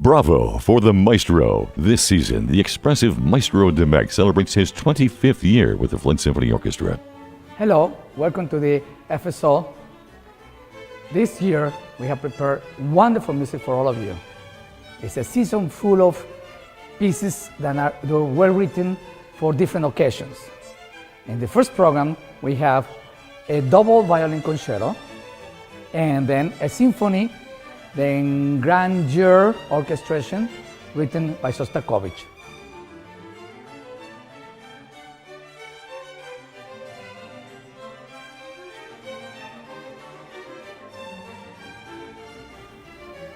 Bravo for the Maestro. This season, the expressive Maestro Diemecke celebrates his 25th year with the Flint Symphony Orchestra. Hello, welcome to the FSO. This year, we have prepared wonderful music for all of you. It's a season full of pieces that were well written for different occasions. In the first program, we have a double violin concerto, and then a symphony, then grandeur orchestration written by Shostakovich.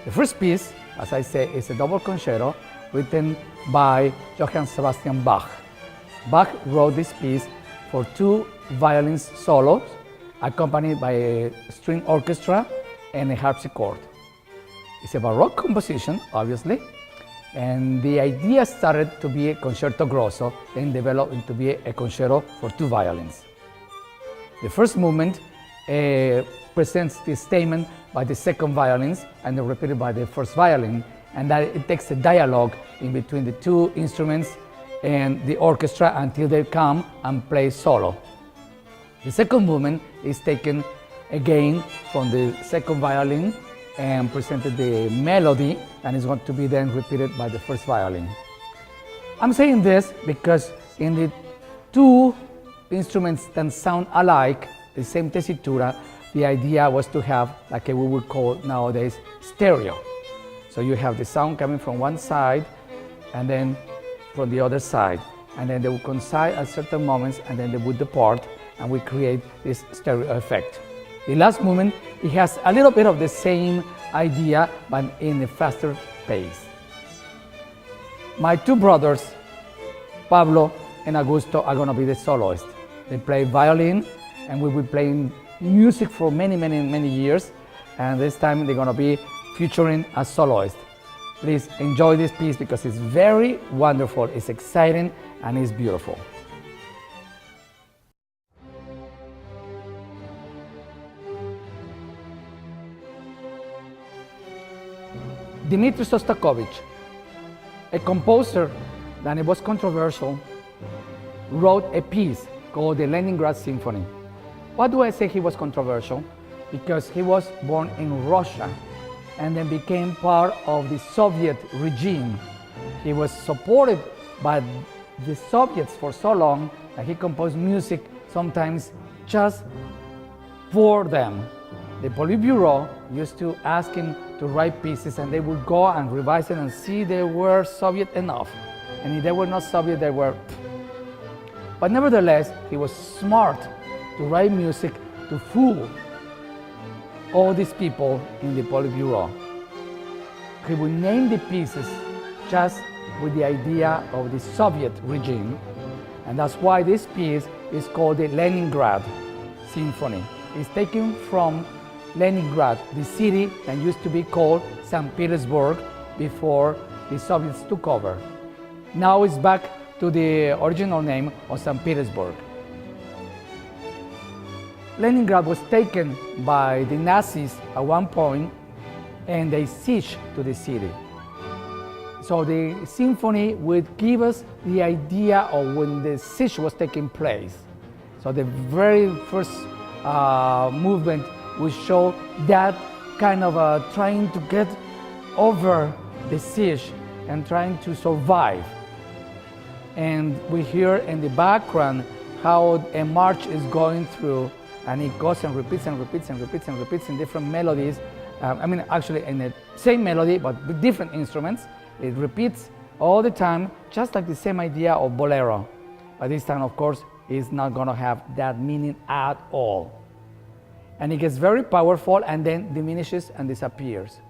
The first piece, as I say, is a double concerto written by Johann Sebastian Bach. Bach wrote this piece for two violins solos, accompanied by a string orchestra and a harpsichord. It's a Baroque composition, obviously, and the idea started to be a concerto grosso, then developed into be a concerto for two violins. The first movement presents the statement by the second violins and then repeated by the first violin, and that it takes a dialogue in between the two instruments and the orchestra until they come and play solo. The second movement is taken again from the second violin and presented the melody, and is going to be then repeated by the first violin. I'm saying this because in the two instruments that sound alike, the same tessitura, the idea was to have like we would call nowadays stereo. So you have the sound coming from one side and then from the other side, and then they would coincide at certain moments and then they would depart, and we create this stereo effect. The last movement, it has a little bit of the same idea, but in a faster pace. My two brothers, Pablo and Augusto, are going to be the soloists. They play violin, and we will be playing music for many years, and this time they're going to be featuring as soloists. Please enjoy this piece because it's very wonderful, it's exciting, and it's beautiful. Dmitri Shostakovich, a composer that it was controversial, wrote a piece called the Leningrad Symphony. Why do I say he was controversial? Because he was born in Russia and then became part of the Soviet regime. He was supported by the Soviets for so long that he composed music sometimes just for them. The Politburo used to ask him to write pieces, and they would go and revise it and see they were Soviet enough. And if they were not Soviet, they were. But nevertheless, he was smart to write music to fool all these people in the Politburo. He would name the pieces just with the idea of the Soviet regime, and that's why this piece is called the Leningrad Symphony. It's taken from Leningrad, the city that used to be called St. Petersburg before the Soviets took over. Now it's back to the original name of St. Petersburg. Leningrad was taken by the Nazis at one point, and they sieged to the city. So the symphony would give us the idea of when the siege was taking place. So the very first movement will show that kind of trying to get over the siege and trying to survive. And we hear in the background how a march is going through, and it goes and repeats and repeats and repeats and repeats in different melodies. Actually in the same melody, but with different instruments. It repeats all the time, just like the same idea of bolero. But this time, of course, it's not going to have that meaning at all. And it gets very powerful and then diminishes and disappears.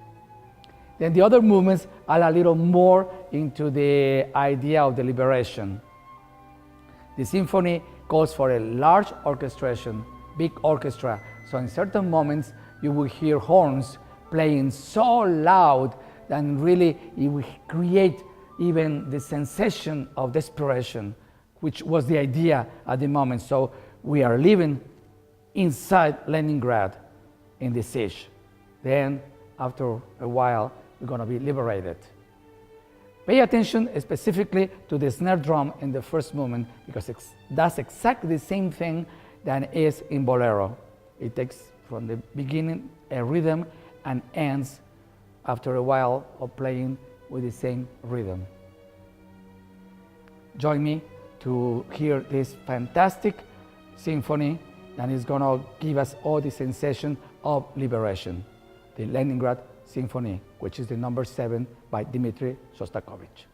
Then the other movements are a little more into the idea of the liberation. The symphony calls for a large orchestration, big orchestra. So in certain moments, you will hear horns playing so loud that really it will create even the sensation of desperation, which was the idea at the moment. So we are living inside Leningrad in the siege. Then, after a while, we're going to be liberated. Pay attention specifically to the snare drum in the first movement, because it does exactly the same thing that is in bolero. It takes from the beginning a rhythm and ends after a while of playing with the same rhythm. Join me to hear this fantastic symphony that is going to give us all the sensation of liberation, the Leningrad Symphony, which is the number 7 by Dmitri Shostakovich.